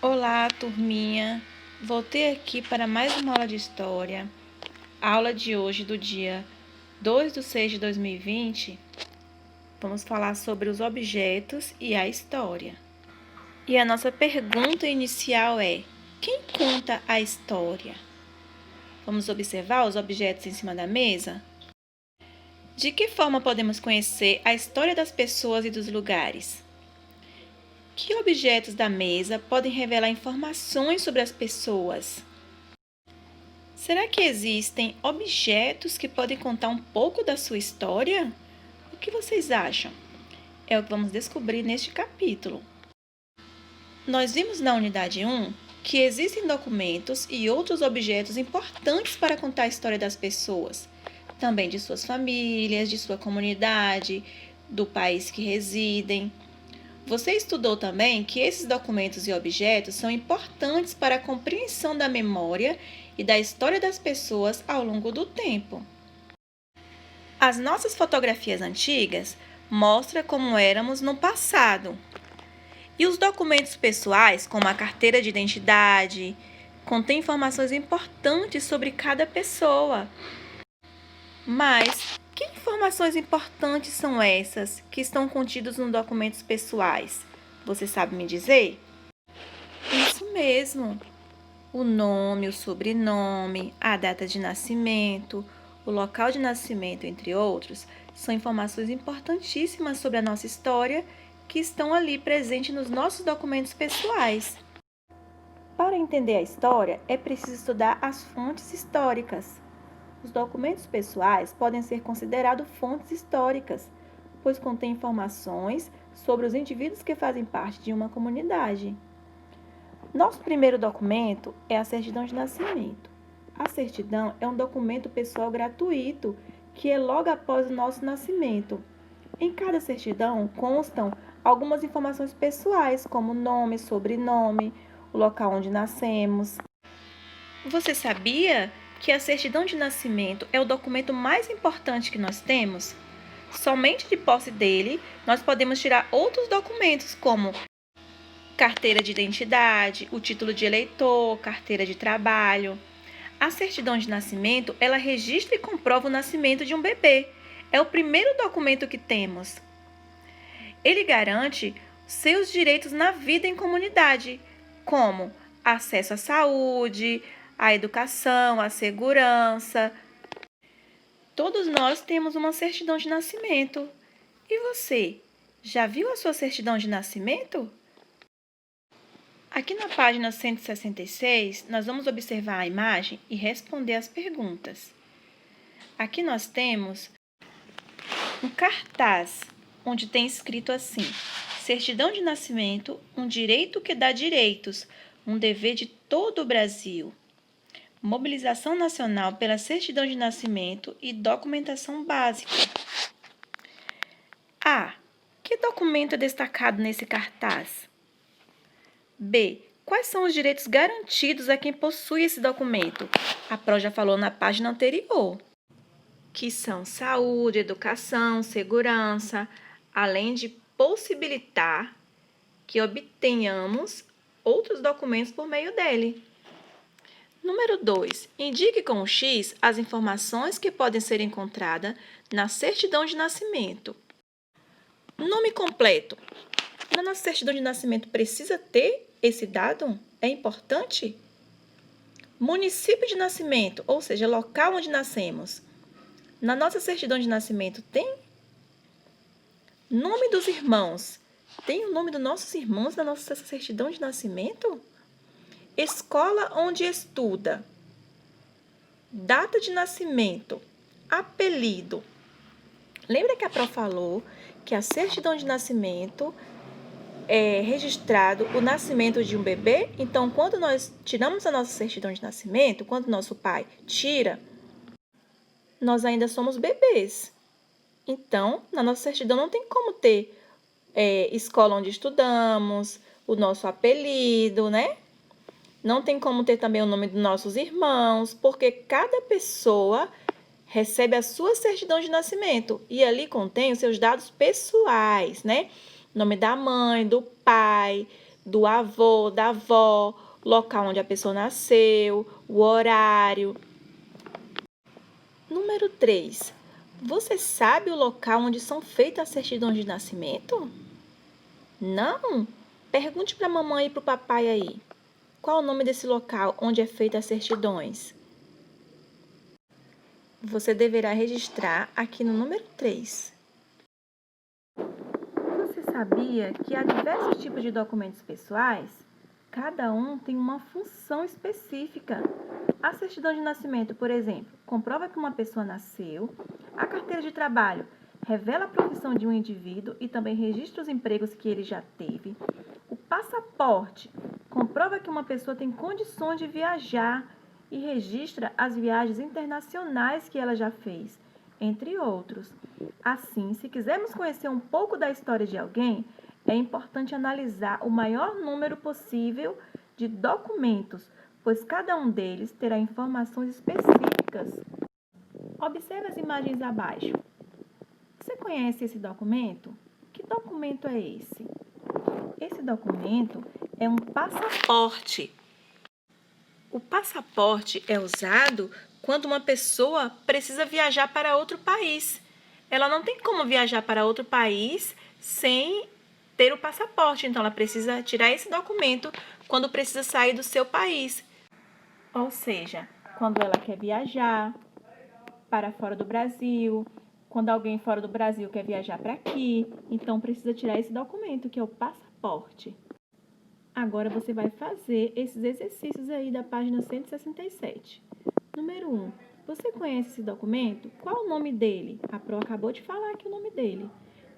Olá, turminha! Voltei aqui para mais uma aula de História. A aula de hoje, do dia 2/6/2020, vamos falar sobre os objetos e a história. E a nossa pergunta inicial é: quem conta a história? Vamos observar os objetos em cima da mesa? De que forma podemos conhecer a história das pessoas e dos lugares? Que objetos da mesa podem revelar informações sobre as pessoas? Será que existem objetos que podem contar um pouco da sua história? O que vocês acham? É o que vamos descobrir neste capítulo. Nós vimos na unidade 1 que existem documentos e outros objetos importantes para contar a história das pessoas, também de suas famílias, de sua comunidade, do país que residem. Você estudou também que esses documentos e objetos são importantes para a compreensão da memória e da história das pessoas ao longo do tempo. As nossas fotografias antigas mostram como éramos no passado. E os documentos pessoais, como a carteira de identidade, contêm informações importantes sobre cada pessoa. Mas que informações importantes são essas que estão contidas nos documentos pessoais? Você sabe me dizer? Isso mesmo. O nome, o sobrenome, a data de nascimento, o local de nascimento, entre outros, são informações importantíssimas sobre a nossa história que estão ali presentes nos nossos documentos pessoais. Para entender a história, é preciso estudar as fontes históricas. Os documentos pessoais podem ser considerados fontes históricas, pois contêm informações sobre os indivíduos que fazem parte de uma comunidade. Nosso primeiro documento é a certidão de nascimento. A certidão é um documento pessoal gratuito que é logo após o nosso nascimento. Em cada certidão constam algumas informações pessoais, como nome, sobrenome, o local onde nascemos. Você sabia que a certidão de nascimento é o documento mais importante que nós temos? Somente de posse dele, nós podemos tirar outros documentos, como carteira de identidade, o título de eleitor, carteira de trabalho. A certidão de nascimento, ela registra e comprova o nascimento de um bebê. É o primeiro documento que temos. Ele garante seus direitos na vida em comunidade, como acesso à saúde, à educação, à segurança. Todos nós temos uma certidão de nascimento. E você, já viu a sua certidão de nascimento? Aqui na página 166, nós vamos observar a imagem e responder as perguntas. Aqui nós temos um cartaz, onde tem escrito assim: certidão de nascimento, um direito que dá direitos, um dever de todo o Brasil. Mobilização nacional pela certidão de nascimento e documentação básica. A. Que documento é destacado nesse cartaz? B. Quais são os direitos garantidos a quem possui esse documento? A Pro já falou na página anterior, que são saúde, educação, segurança, além de possibilitar que obtenhamos outros documentos por meio dele. Número 2. Indique com o X as informações que podem ser encontradas na certidão de nascimento. Nome completo. Na nossa certidão de nascimento precisa ter esse dado? É importante? Município de nascimento, ou seja, local onde nascemos. Na nossa certidão de nascimento tem? Nome dos irmãos. Tem o nome dos nossos irmãos na nossa certidão de nascimento? Escola onde estuda. Data de nascimento. Apelido. Lembra que a Pro falou que a certidão de nascimento é registrado o nascimento de um bebê? Então, quando nós tiramos a nossa certidão de nascimento, quando nosso pai tira, nós ainda somos bebês. Então, na nossa certidão não tem como ter escola onde estudamos, o nosso apelido, né? Não tem como ter também o nome dos nossos irmãos, porque cada pessoa recebe a sua certidão de nascimento e ali contém os seus dados pessoais, né? Nome da mãe, do pai, do avô, da avó, local onde a pessoa nasceu, o horário. Número 3. Você sabe o local onde são feitas as certidões de nascimento? Não? Pergunte para a mamãe e para o papai aí. Qual o nome desse local onde é feita as certidões? Você deverá registrar aqui no número 3. Você sabia que há diversos tipos de documentos pessoais? Cada um tem uma função específica. A certidão de nascimento, por exemplo, comprova que uma pessoa nasceu. A carteira de trabalho revela a profissão de um indivíduo e também registra os empregos que ele já teve. O passaporte comprova que uma pessoa tem condições de viajar e registra as viagens internacionais que ela já fez, entre outros. Assim, se quisermos conhecer um pouco da história de alguém, é importante analisar o maior número possível de documentos, pois cada um deles terá informações específicas. Observe as imagens abaixo. Você conhece esse documento? Que documento é esse? Esse documento é um passaporte. O passaporte é usado quando uma pessoa precisa viajar para outro país. Ela não tem como viajar para outro país sem ter o passaporte, então ela precisa tirar esse documento quando precisa sair do seu país. Ou seja, quando ela quer viajar para fora do Brasil, quando alguém fora do Brasil quer viajar para aqui, então precisa tirar esse documento, que é o passaporte. Agora você vai fazer esses exercícios aí da página 167. Número 1. Você conhece esse documento? Qual o nome dele? A Pro acabou de falar aqui o nome dele.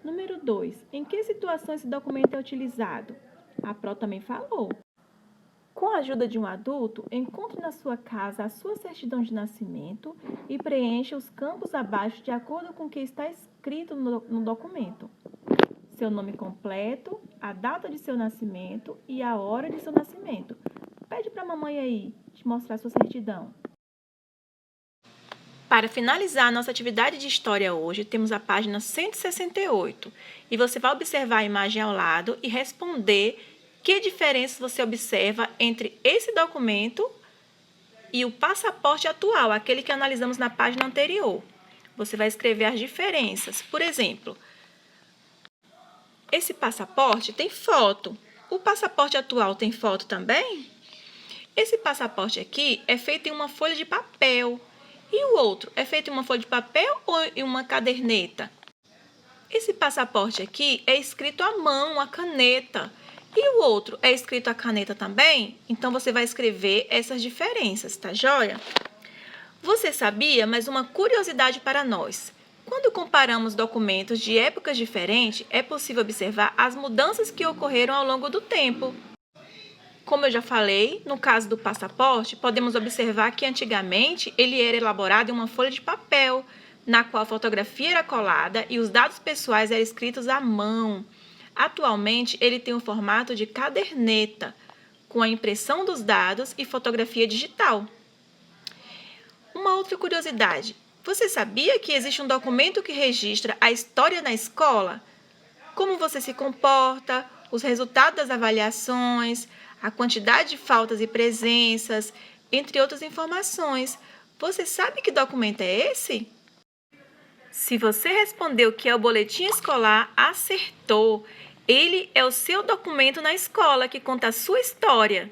Número 2. Em que situação esse documento é utilizado? A Pro também falou. Com a ajuda de um adulto, encontre na sua casa a sua certidão de nascimento e preencha os campos abaixo de acordo com o que está escrito no documento. Seu nome completo, a data de seu nascimento e a hora de seu nascimento. Pede para a mamãe aí te mostrar a sua certidão. Para finalizar a nossa atividade de história hoje, temos a página 168 e você vai observar a imagem ao lado e responder que diferenças você observa entre esse documento e o passaporte atual, aquele que analisamos na página anterior. Você vai escrever as diferenças. Por exemplo, esse passaporte tem foto. O passaporte atual tem foto também? Esse passaporte aqui é feito em uma folha de papel. E o outro é feito em uma folha de papel ou em uma caderneta? Esse passaporte aqui é escrito à mão, a caneta. E o outro é escrito a caneta também? Então, você vai escrever essas diferenças, tá joia? Você sabia, mas uma curiosidade para nós. Quando comparamos documentos de épocas diferentes, é possível observar as mudanças que ocorreram ao longo do tempo. Como eu já falei, no caso do passaporte, podemos observar que antigamente ele era elaborado em uma folha de papel, na qual a fotografia era colada e os dados pessoais eram escritos à mão. Atualmente, ele tem o formato de caderneta, com a impressão dos dados e fotografia digital. Uma outra curiosidade, você sabia que existe um documento que registra a história na escola? Como você se comporta, os resultados das avaliações, a quantidade de faltas e presenças, entre outras informações. Você sabe que documento é esse? Se você respondeu que é o boletim escolar, acertou. Ele é o seu documento na escola que conta a sua história.